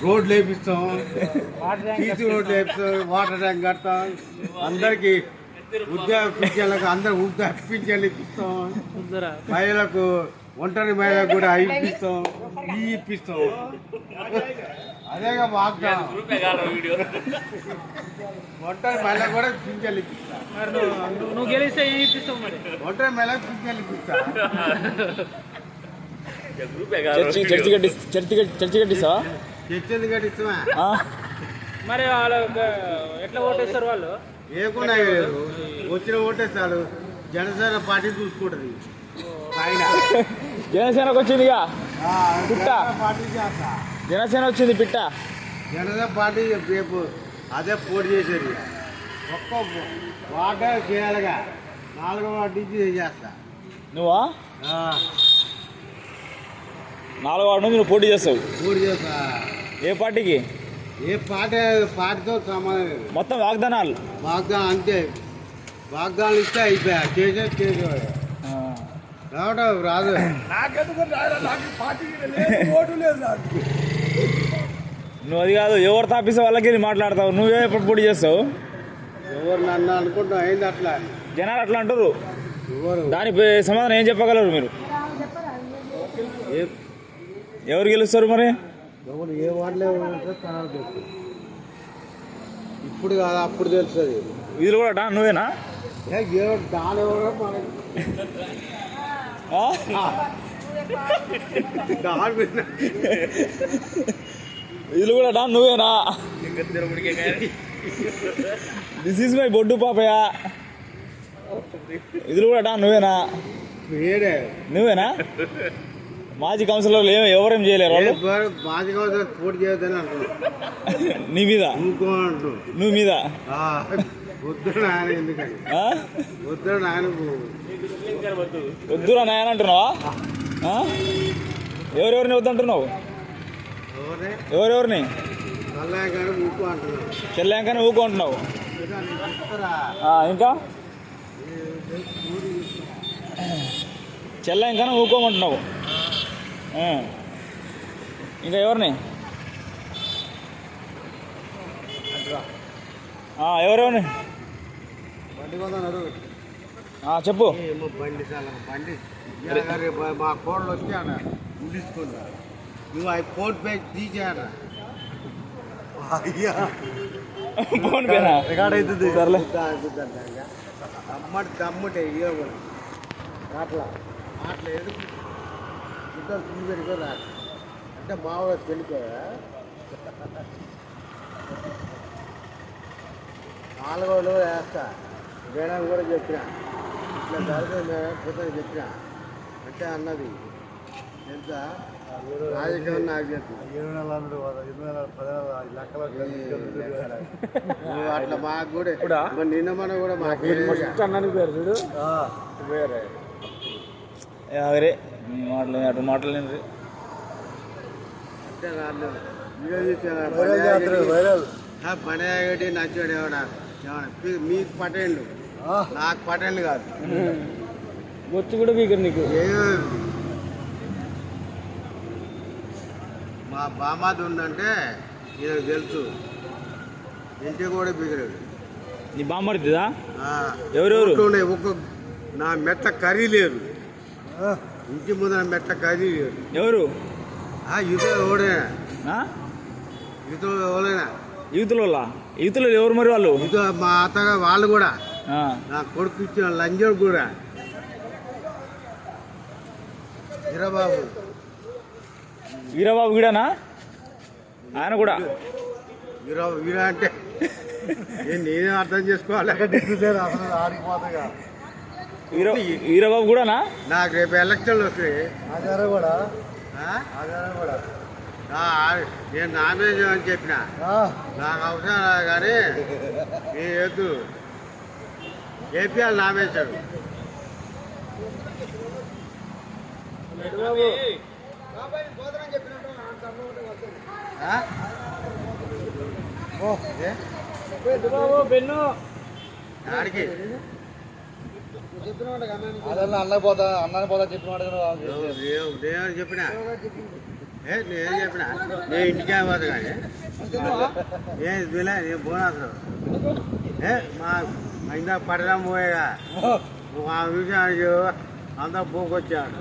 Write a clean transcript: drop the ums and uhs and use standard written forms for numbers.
రోడ్లు వేపిస్తాం, సీసీ రోడ్లు వేపిస్తాం, water tank కడతాం, అందరికి ఉద్యోగ పింఛన్లకు అందరు ఉద్యోగ పింఛన్లు ఇప్పిస్తాం, మహిళలకు ఒంటరి మహిళలకు కూడా ఇప్పిస్తాం, ఇప్పిస్తాం. అదేగా వాగ్దానం. ఒంటరి మహిళకు కూడా పింఛన్లు ఇప్పిస్తాం. నువ్వు గెలిస్తే ఏం ఇప్పిస్తావు మరి? ఒంటరి మహిళకు పింఛన్లు ఇప్పిస్తా. చర్చి కట్టిస్తావా? చర్చలు కట్టిస్తావా? మరి వాళ్ళు ఎట్లా ఓటేస్తారు? వాళ్ళు ఏకుండా లేదు, వచ్చిన ఓటేస్తాడు. జనసేన పార్టీ చూసుకుంటుంది. జనసేనకు వచ్చిందిగా పిట్ట. పార్టీ చేస్తా. జనసేన వచ్చింది పిట్ట. జనసేన పార్టీ రేపు అదే పోటీ చేసేది. ఒక్క వాటర్ చేయాలిగా 4వ వార్డు నుంచి చేస్తా. నువ్వా 4వ వార్డు నుంచి నువ్వు పోటీ చేస్తావు? పోటీ చేస్తా. ఏ పార్టీకి? ఏ పార్టీతో సంబంధం లేదు. మొత్తం వాగ్దానాలు. వాగ్దానం అంతే. వాగ్దానాలు ఇస్తే అయిపోయా. చేసేది రావడం రాదు. నువ్వు అది కాదు, ఎవరు తాపిస్తే వాళ్ళకి మాట్లాడతావు. నువ్వే ఎప్పుడు పోటీ చేస్తావు? ఎవరు నన్ను అనుకుంటాం అయింది అట్లా. జనాలు అట్లా అంటారు. ఎవరు దానికి సమాధానం ఏం చెప్పగలరు మీరు? ఎవరు గెలుస్తారు మరి? ఎవరు ఏ వాటిలో తర్వాత ఇప్పుడు కాదు, అప్పుడు తెలుస్తుంది. ఇది కూడా నువ్వేనా? దాని ఎవరో మనకి ఇది కూడా నువ్వేనా? దిస్ ఈజ్ మై బొడ్డు పాపయ్య. ఇది కూడా నువ్వేనా? నువ్వేనా? మాజీ కౌన్సిలర్లు ఎవరేం చేయలేరు వాళ్ళు? మాజీ కౌన్సిలర్ పోటీ చేయొద్దని అంటున్నాను. నీ మీద? నువ్వు మీద వద్దు నాయన. ఎందుకని వద్దు నాయన? వద్దురా నాయన అంటున్నావా? ఎవరెవరిని వద్దంటున్నావు? ఎవరెవరిని? ఊకు అంటున్నావు. చెల్లాకనే ఊకు అంటున్నావు. ఇంకా చెల్లాకనే ఊకోమంటున్నావు. ఇంకా ఎవరిని? ఎవరెవరిని? చెప్పు. బండి బండి మా కోళ్ళు వచ్చి అన్న ఉండించుకున్నా. నువ్వు అవి ఫోన్ పే తీసేయరా. ఫోన్ పేనా? రికార్డ్ అవుతుంది. దమ్ముంటే అట్లా అట్లా ఎదుగు ఇద్దరు చూపెట్టుకో రా అంటే మామూలుగా పెళ్ళిపోయా. 4వ వేస్తా. వేయడానికి కూడా చెప్పిన ఇట్లా జరుగుతుంది పోతుంది చెప్పిన అంటే అన్నది ఎంత రాజకీయం నాకు చెప్పి అట్లా మాకు కూడా నిన్న మన కూడా మాకు వేరే అటు మాటలేదు. అంటే రాలేదు. పని ఆగటి నచ్చాడు ఏమన్నా మీకు పటేండు, నాకు పటేండు కాదు. వచ్చి కూడా బీకరు నీకు. మా బామాది ఉందంటే నేను తెలుసు. ఇంటికి కూడా బిగరాడు. నీ బామ్మడిదా? ఎవరెవరు? ఒక నా మెట్ట కర్రీ లేదు. ఇంటి ముందు మెట్ట కర్రీ లేదు. ఎవరు? యూతులు ఓడేనా? యూతులు ఓడేనా? యూతులు ఎవరు మరి? వాళ్ళు మా అత్తగా వాళ్ళు కూడా నా కొడుకు ఇచ్చిన లంజోడు కూడా వీరబాబు కూడానా? ఆయన కూడా వీరా అంటే నేనే అర్థం చేసుకోవాలి. వీరబాబు కూడానా? నాకు రేపు ఎలక్షన్లు వస్తాయి. కూడా నేను నామినేషన్ అని చెప్పిన. నాకు అవసరం రాదు కానీ నీ ఎద్దు ఏపీఎల్ నామినేషన్. ఆడికి అన్న పోతా చెప్పిన చెప్పిన నేను చెప్పిన నేను ఇంటికే పోతా కానీ ఏం ఇదిలే నేను పోనా అసలు మా ఇందా పడదాం పోయేగా ఆ విషయానికి అంతా పోకొచ్చాను